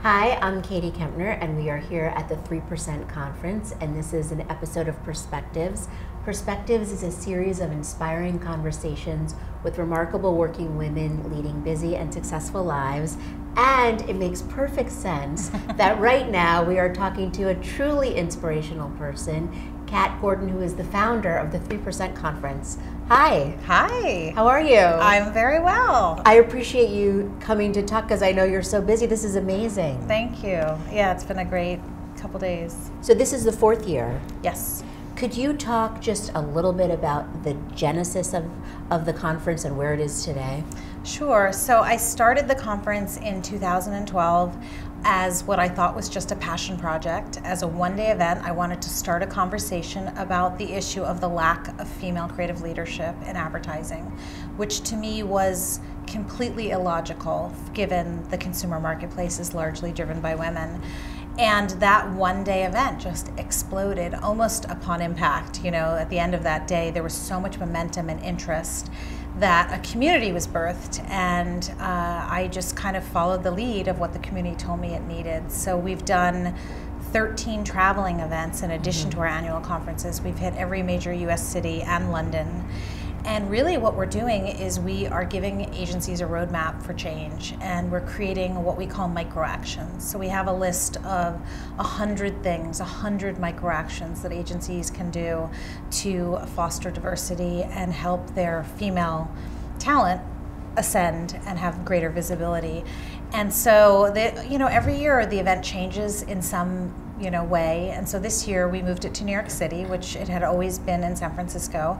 Hi, I'm Katie Kempner, and we are here at the 3% Conference, and this is an episode of Perspectives. Perspectives is a series of inspiring conversations with remarkable working women leading busy and successful lives, and it makes perfect sense that right now we are talking to a truly inspirational person, Kat Gordon, who is the founder of the 3% Conference. Hi. Hi. How are you? I'm very well. I appreciate you coming to talk because I know you're so busy. This is amazing. Thank you. Yeah, it's been a great couple days. So this is the fourth year. Yes. Could you talk just a little bit about the genesis of the conference and where it is today? Sure. So I started the conference in 2012 as what I thought was just a passion project. As a one-day event, I wanted to start a conversation about the issue of the lack of female creative leadership in advertising, which to me was completely illogical given the consumer marketplace is largely driven by women. And that one-day event just exploded almost upon impact. You know, at the end of that day, there was so much momentum and interest that a community was birthed, and I just kind of followed the lead of what the community told me it needed. So we've done 13 traveling events in addition to our annual conferences. We've hit every major US city and London. And really what we're doing is we are giving agencies a roadmap for change, and we're creating what we call micro actions. So we have a list of 100 things, 100 micro actions that agencies can do to foster diversity and help their female talent ascend and have greater visibility. And so every year the event changes in some way. And so this year we moved it to New York City, which it had always been in San Francisco.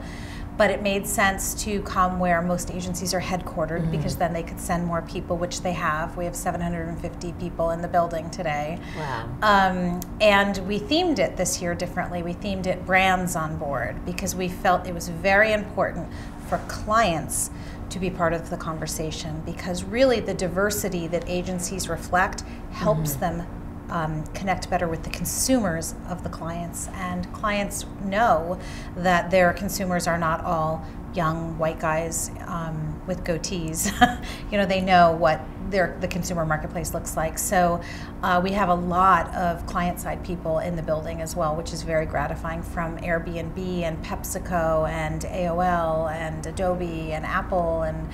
But it made sense to come where most agencies are headquartered, because then they could send more people, which they have. We have 750 people in the building today. Wow. And we themed it this year differently. We themed it Brands on Board, because we felt it was very important for clients to be part of the conversation, because really the diversity that agencies reflect helps them connect better with the consumers of the clients, and clients know that their consumers are not all young white guys with goatees. They know what the consumer marketplace looks like. So we have a lot of client-side people in the building as well, which is very gratifying, from Airbnb and PepsiCo and AOL and Adobe and Apple and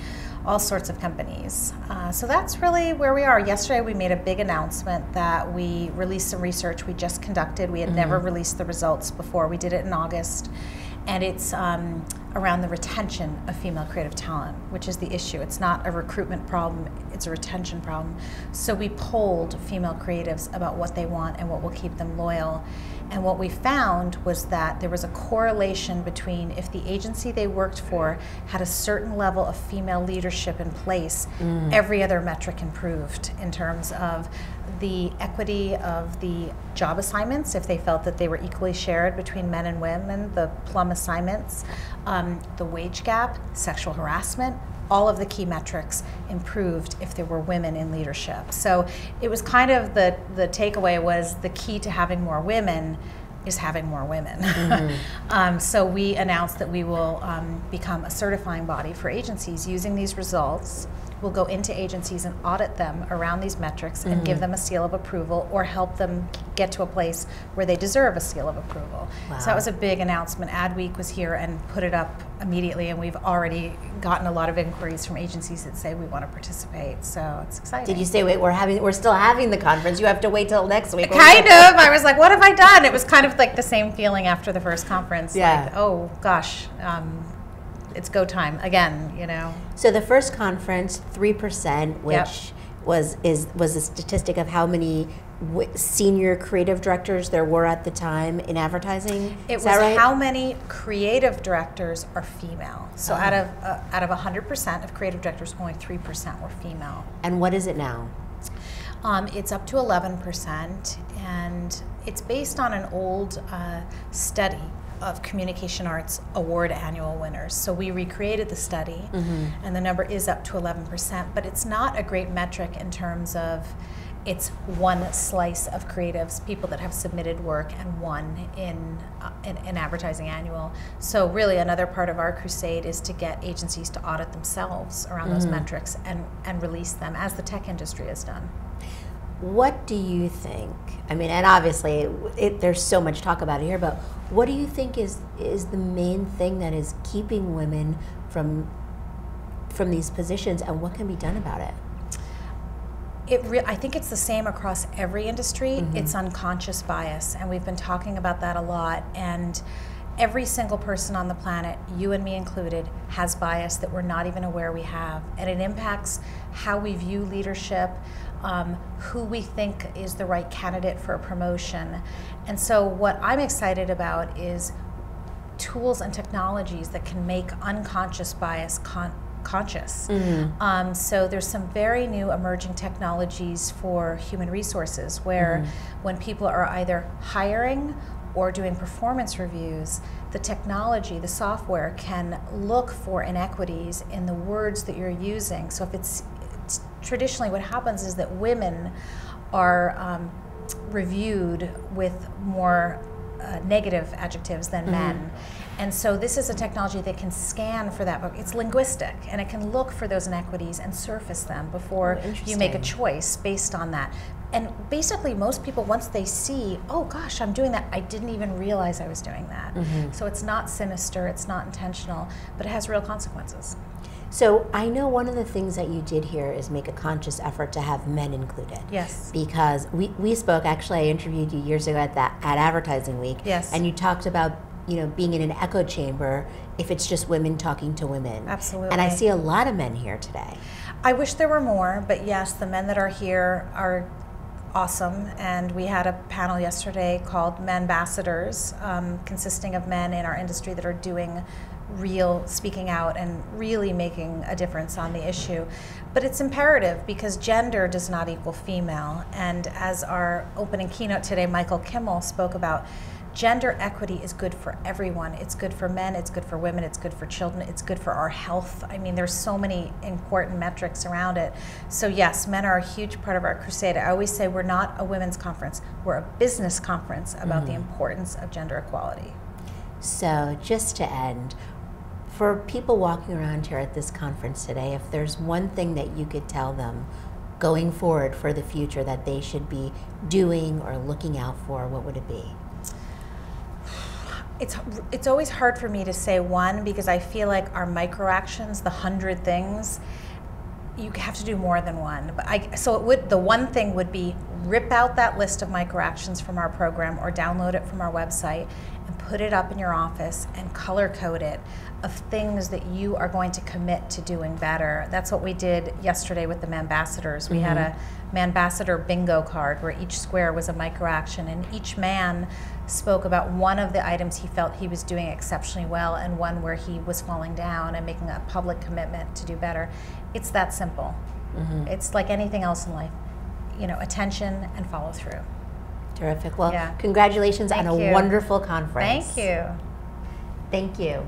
all sorts of companies. So that's really where we are. Yesterday we made a big announcement that we released some research we just conducted. We had never released the results before. We did it in August. And it's around the retention of female creative talent, which is the issue. It's not a recruitment problem, it's a retention problem. So we polled female creatives about what they want and what will keep them loyal. And what we found was that there was a correlation between if the agency they worked for had a certain level of female leadership in place, every other metric improved in terms of the equity of the job assignments, if they felt that they were equally shared between men and women, the plum assignments, the wage gap, sexual harassment, all of the key metrics improved if there were women in leadership. So it was kind of the takeaway was the key to having more women is having more women. So we announced that we will become a certifying body for agencies using these results. We'll go into agencies and audit them around these metrics and give them a seal of approval, or help them get to a place where they deserve a seal of approval. Wow. So that was a big announcement. Adweek was here and put it up immediately, and we've already gotten a lot of inquiries from agencies that say we want to participate. So it's exciting. Did you say, wait, we're still having the conference? You have to wait till next week. Kind of. I was like, what have I done? It was kind of like the same feeling after the first conference. Yeah. Like, oh gosh. It's go time again, So the first conference, 3%, which was a statistic of how many senior creative directors there were at the time in advertising. It was right? How many creative directors are female. So out of 100% of creative directors, only 3% were female. And what is it now? It's up to 11%, and it's based on an old study of Communication Arts Award annual winners. So we recreated the study, and the number is up to 11%, but it's not a great metric in terms of it's one slice of creatives, people that have submitted work, and one in advertising annual. So really another part of our crusade is to get agencies to audit themselves around those metrics and release them, as the tech industry has done. What do you think? I mean, and obviously there's so much talk about it here, but what do you think is the main thing that is keeping women from these positions, and what can be done about it? I think it's the same across every industry. Mm-hmm. It's unconscious bias, and we've been talking about that a lot. And every single person on the planet, you and me included, has bias that we're not even aware we have. And it impacts how we view leadership, who we think is the right candidate for a promotion. And so what I'm excited about is tools and technologies that can make unconscious bias conscious. Mm-hmm. So there's some very new emerging technologies for human resources where mm-hmm. when people are either hiring or doing performance reviews, the technology, the software can look for inequities in the words that you're using. So if it's traditionally what happens is that women are reviewed with more negative adjectives than mm-hmm. men. And so this is a technology that can scan for that. It's linguistic, and it can look for those inequities and surface them before you make a choice based on that. And basically most people, once they see, oh gosh, I'm doing that, I didn't even realize I was doing that. Mm-hmm. So it's not sinister, it's not intentional, but it has real consequences. So I know one of the things that you did here is make a conscious effort to have men included. Yes. Because we spoke, actually I interviewed you years ago at Advertising Week. Yes. And you talked about, being in an echo chamber if it's just women talking to women. Absolutely. And I see a lot of men here today. I wish there were more, but yes, the men that are here are awesome. And we had a panel yesterday called Men Ambassadors, consisting of men in our industry that are doing real speaking out and really making a difference on the issue. But it's imperative because gender does not equal female. And as our opening keynote today, Michael Kimmel spoke about, gender equity is good for everyone. It's good for men, it's good for women, it's good for children, it's good for our health. I mean, there's so many important metrics around it. So yes, men are a huge part of our crusade. I always say we're not a women's conference, we're a business conference about the importance of gender equality. So just to end, for people walking around here at this conference today, if there's one thing that you could tell them going forward for the future that they should be doing or looking out for, what would it be? It's always hard for me to say one because I feel like our micro actions, the 100 things, you have to do more than one. But the one thing would be rip out that list of micro actions from our program or download it from our website and put it up in your office and color code it of things that you are going to commit to doing better. That's what we did yesterday with the Manbassadors. We mm-hmm. had a Manbassador bingo card where each square was a micro action, and each man spoke about one of the items he felt he was doing exceptionally well and one where he was falling down and making a public commitment to do better. It's that simple. Mm-hmm. It's like anything else in life, attention and follow through. Terrific. Well, Congratulations on a wonderful conference. Thank you. Thank you.